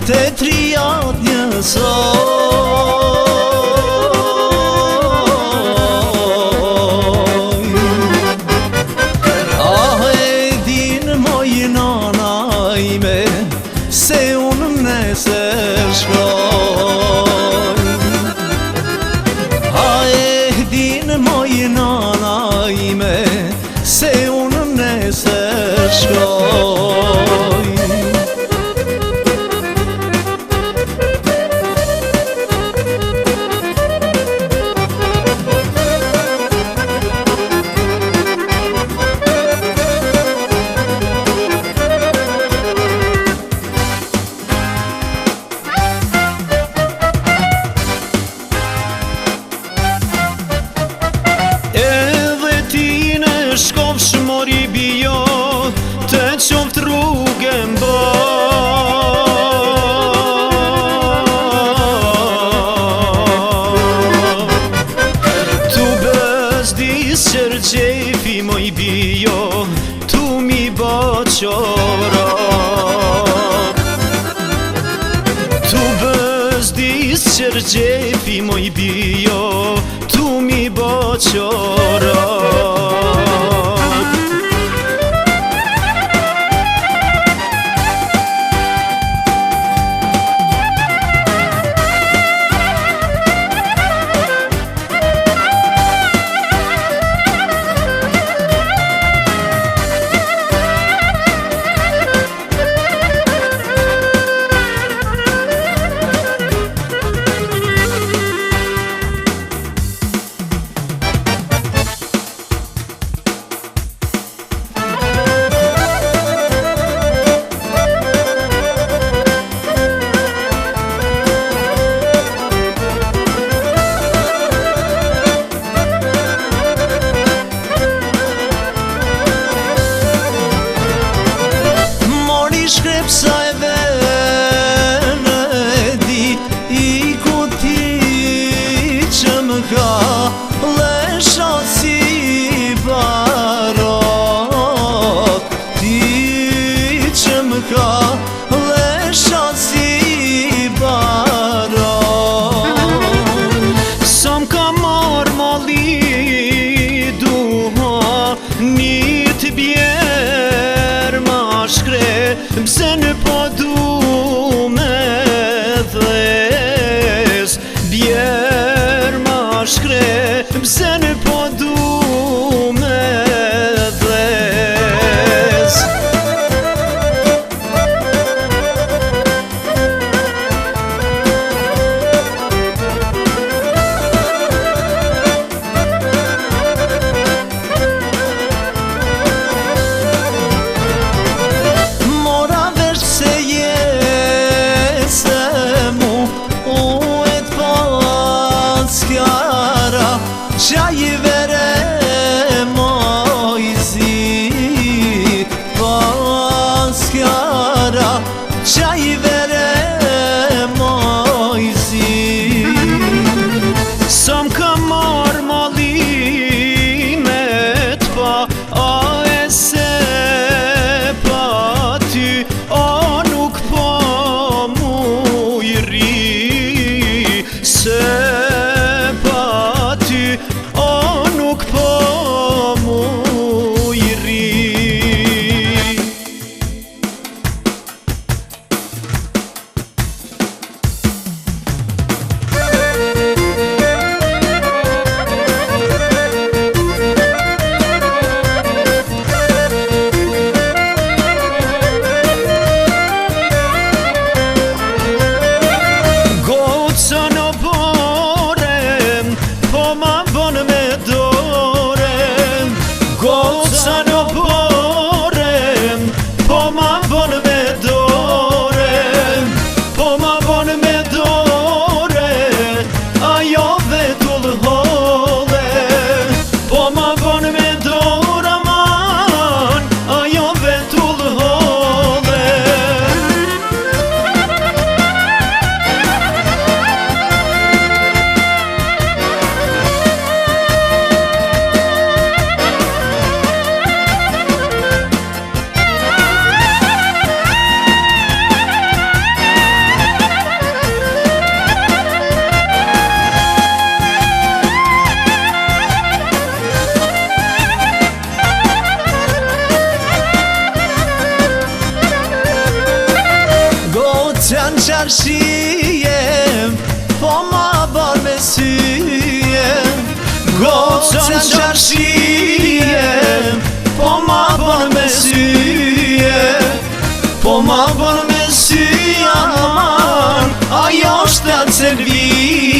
te trijat njësoj. Ah e din moj nana ime se unë nesër shkoj. Ah e din moj nana ime se unë nesër shkoj. Shkofsh mori bijo, të qoft rrugën bo. Tu bëzdis qërgjefi moj bijo, tu mi bo qora. Tu bëzdis qërgjefi moj bijo, tu mi bo qora. Shkrepsa e vene di I ku ti që më ka lesha si barok. Ti që më ka lesha si barok. Sa m'ka marrë mali duha një të bjerë ma shkre. Pse në po du me dhes bjerë ma shkre. Pse në po du me dhes. Se qarshijem, po ma ban me syjem. Gocën qarshijem, po ma ban me syjem. Po ma ban me syjem, ajo shtë të servijem.